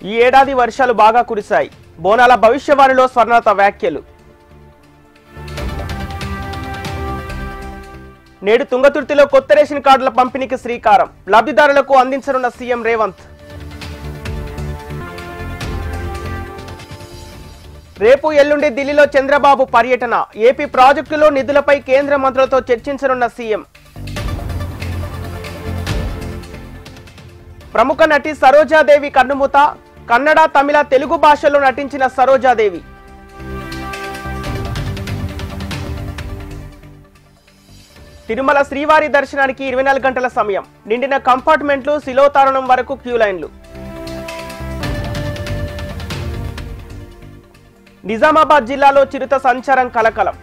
ఈ ఏడాది వర్షాలు బాగా కురిశాయి. బోనాల భవిష్యవాణిలో స్వర్ణలత వ్యాఖ్యలు. నేడు తుంగతుర్తిలో కొత్త రేషన్ కార్డుల పంపిణీకి శ్రీకారం. లబ్ధిదారులకు అందించనున్న సీఎం రేవంత్. రేపు ఎల్లుండి ఢిల్లీలో చంద్రబాబు పర్యటన. ఏపీ ప్రాజెక్టులో నిధులపై కేంద్ర మంత్రులతో చర్చించనున్న సీఎం. ప్రముఖ నటి సరోజాదేవి కన్నుమూత. కన్నడ, తమిళ, తెలుగు భాషల్లో నటించిన సరోజాదేవి. తిరుమల శ్రీవారి దర్శనానికి 24 గంటల సమయం. నిండిన కంపార్ట్మెంట్లు, శిలోతారణం వరకు క్యూ లైన్లు. నిజామాబాద్ జిల్లాలో చిరుత సంచారం కలకలం.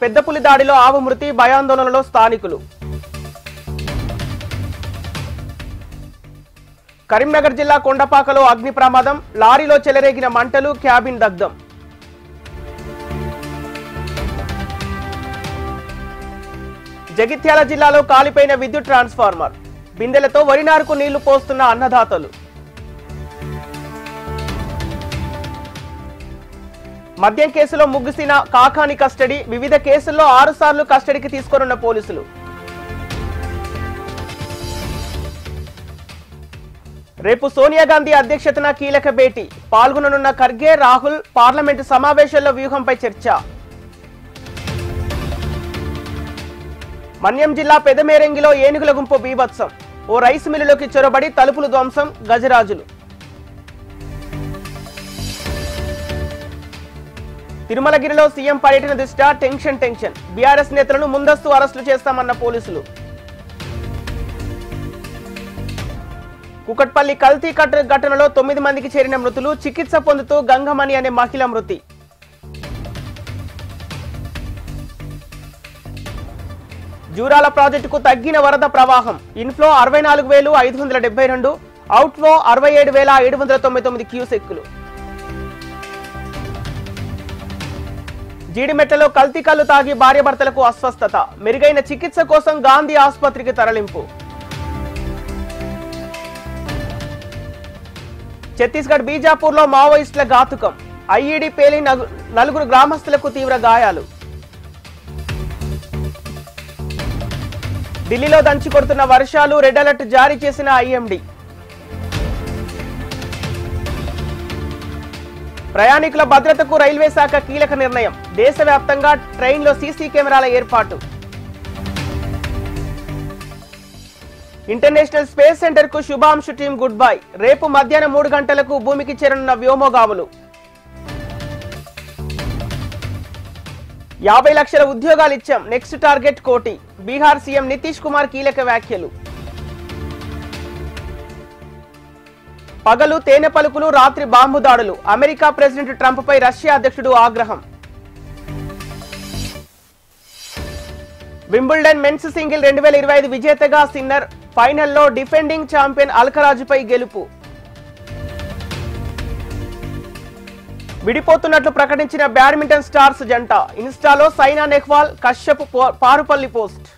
పెద్దపులి దాడిలో ఆవు మృతి, భయాందోళనలో స్థానికులు. కరీంనగర్ జిల్లా కొండపాకలో అగ్ని ప్రమాదం. లారీలో చెలరేగిన మంటలు, క్యాబిన్ దగ్ధం. జగిత్యాల జిల్లాలో కాలిపోయిన విద్యుత్ ట్రాన్స్ఫార్మర్. బిందెలతో వరి నారుకు నీళ్లు పోస్తున్న అన్నదాతలు. మద్యం కేసులో ముగిసిన కాకాని కస్టడీ. వివిధ కేసుల్లో 6 సార్లు కస్టడీకి తీసుకొనున్న పోలీసులు. రేపు సోనియా గాంధీ అధ్యక్షతన కీలక భేటీ. పాల్గొననున్న ఖర్గే, రాహుల్. పార్లమెంటు సమావేశాల్లో వ్యూహంపై చర్చ. మన్యం జిల్లా పెదమేరంగిలో ఏనుగుల గుంపు బీభత్సం. ఓ రైస్ మిల్లులోకి చొరబడి తలుపులు ధ్వంసం, గజరాజులు. తిరుమలగిరిలో సీఎం పర్యటన దృష్ట్యా టెన్షన్. బీఆర్ఎస్ నేతలను ముందస్తు అరెస్టులు చేస్తామన్న పోలీసులు. కుకట్పల్లి కల్తీ ఘటనలో 9 మందికి చేరిన మృతులు. చికిత్స పొందుతూ గంగమణి అనే మహిళ మృతి. జూరాల ప్రాజెక్టుకు తగ్గిన వరద ప్రవాహం. Inflow 64,572, outflow 67,799 క్యూసెక్కులు. జీడిమెట్లలో కల్తీ కల్లు తాగి భార్యాభర్తలకు అస్వస్థత. మెరుగైన చికిత్స కోసం గాంధీ ఆసుపత్రికి తరలింపు. ఛత్తీస్గఢ్ బీజాపూర్లో మావోయిస్టుల ఘాతుకం. ఐఈడీ పేలి 4 గ్రామస్తులకు తీవ్ర గాయాలు. ఢిల్లీలో దంచి కొడుతున్న వర్షాలు. రెడ్ అలర్ట్ జారీ చేసిన ఐఎండీ. ప్రయాణికుల భద్రతకు రైల్వే శాఖ కీలక నిర్ణయం. దేశవ్యాప్తంగా ట్రైన్లో సీసీ కెమెరాల ఏర్పాటు. ఇంటర్నేషనల్ స్పేస్ సెంటర్ కు శుభాంశు టీం గుడ్ బై. రేపు మధ్యాహ్నం 3 గంటలకు భూమికి చేరనున్న వ్యోమగాములు. 50 లక్షల ఉద్యోగాలు ఇచ్చాం. నెక్స్ట్ టార్గెట్ కోటి. బీహార్ సీఎం నితీష్ కుమార్ కీలక వ్యాఖ్యలు. పగలు తేనె పలుకులు, రాత్రి బాంబు దాడులు. అమెరికా ప్రెసిడెంట్ ట్రంప్ పై రష్యా అధ్యక్షుడు ఆగ్రహం. వింబుల్డన్ మెన్స్ సింగిల్ 2025 విజేతగా సిన్నర్. ఫైనల్లో డిఫెండింగ్ ఛాంపియన్ అల్కరాజుపై గెలుపు. విడిపోతున్నట్లు ప్రకటించిన బ్యాడ్మింటన్ స్టార్స్ జంట. ఇన్స్టాలో సైనా నెహ్వాల్, కశ్యప్, పారుపల్లి పోస్ట్.